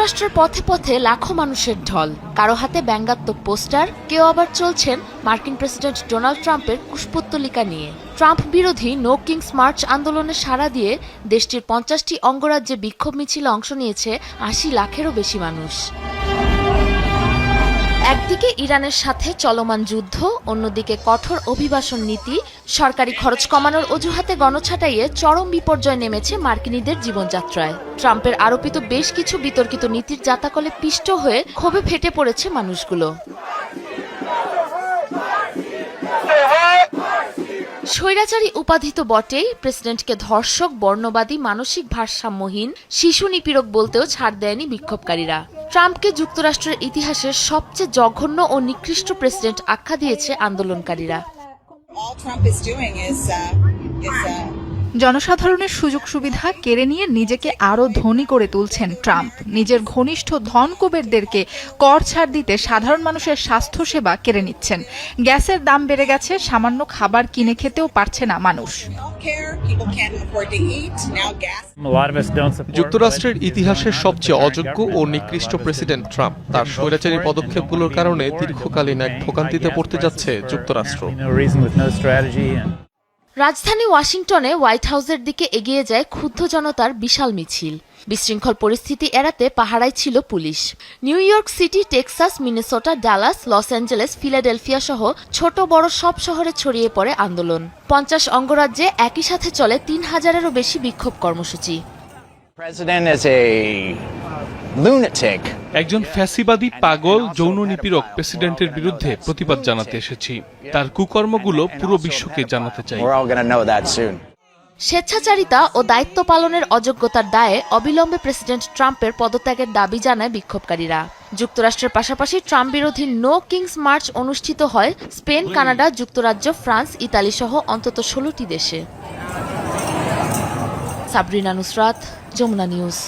যুক্তরাষ্ট্রের পথে পথে লাখো মানুষের ঢল, কারো হাতে ব্যঙ্গাত্মক পোস্টার, কেউ আবার চলছেন মার্কিন প্রেসিডেন্ট ডোনাল্ড ট্রাম্পের কুশপুত্তলিকা নিয়ে। ট্রাম্প বিরোধী নো কিংস মার্চ আন্দোলনে সাড়া দিয়ে দেশটির 50টি অঙ্গরাজ্যে বিক্ষোভ মিছিলে অংশ নিয়েছে 80 লাখেরও বেশি মানুষ। একদিকে ইরানের সাথে চলমান যুদ্ধ, অন্যদিকে কঠোর অভিবাসন নীতি, সরকারি খরচ কমানোর অজুহাতে গণছাঁটাইয়ে চরম বিপর্যয় নেমেছে মার্কিনীদের জীবনযাত্রায়। ট্রাম্পের আরোপিত বেশ কিছু বিতর্কিত নীতির জাতাকলে পিষ্ট হয়ে ক্ষোভে ফেটে পড়েছে মানুষগুলো। স্বৈরাচারী উপাধি তো বটেই, প্রেসিডেন্টকে ধর্ষক, বর্ণবাদী, মানসিক ভারসাম্যহীন, শিশু নিপীড়ক বলতেও ছাড় দেয়নি বিক্ষোভকারীরা। ট্রাম্পকে যুক্তরাষ্ট্রের ইতিহাসের সবচেয়ে জঘন্য ও নিকৃষ্ট প্রেসিডেন্ট আখ্যা দিয়েছে আন্দোলনকারীরা। জনসাধারণের সুযোগ সুবিধা কেড়ে নিয়ে নিজেকে আরও ধনী করে তুলছেন ট্রাম্প। নিজের ঘনিষ্ঠ ধনকুবেরদেরকে কর ছাড় দিতে সাধারণ মানুষের স্বাস্থ্যসেবা কেড়ে নিচ্ছেন। গ্যাসের দাম বেড়ে গেছে, সামান্য খাবার কিনে খেতেও পারছে না মানুষ। যুক্তরাষ্ট্রের ইতিহাসের সবচেয়ে অযোগ্য ও নিকৃষ্ট প্রেসিডেন্ট ট্রাম্প। তার স্বৈরাচারী পদক্ষেপগুলোর কারণে দীর্ঘকালীন এক ভোগান্তিতে পড়তে যাচ্ছে যুক্তরাষ্ট্র। রাজধানী ওয়াশিংটনে হোয়াইট হাউসের দিকে এগিয়ে যায় ক্ষুব্ধ জনতার বিশাল মিছিল। বিশৃঙ্খল পরিস্থিতি এড়াতে পাহারায় ছিল police. New York city, Texas, Minnesota, Dallas, Los Angeles, Philadelphia সহ ছোট বড় সব শহরে ছড়িয়ে পড়ে আন্দোলন। 50 অঙ্গরাজ্যে একই সাথে চলে 3000-এরও বেশি বিক্ষোভ কর্মসূচি। একজন ফ্যাসিবাদী পাগল যৌন নিপীড়ক প্রেসিডেন্টের বিরুদ্ধে প্রতিবাদ জানাতে এসেছি। তার কুকর্মগুলো পুরো বিশ্বকে জানাতে চাই। স্বেচ্ছাচারিতা ও দায়িত্ব পালনের অযোগ্যতার দায়ে অবিলম্বে প্রেসিডেন্ট ট্রাম্পের পদত্যাগের দাবি জানায় বিক্ষোভকারীরা। যুক্তরাষ্ট্রের পাশাপাশি ট্রাম্প বিরোধী নো কিংস মার্চ অনুষ্ঠিত হয় স্পেন, কানাডা, যুক্তরাজ্য, ফ্রান্স, ইতালি সহ অন্তত 16টি দেশে। সাবরিনা নুসরাত, যমুনা নিউজ।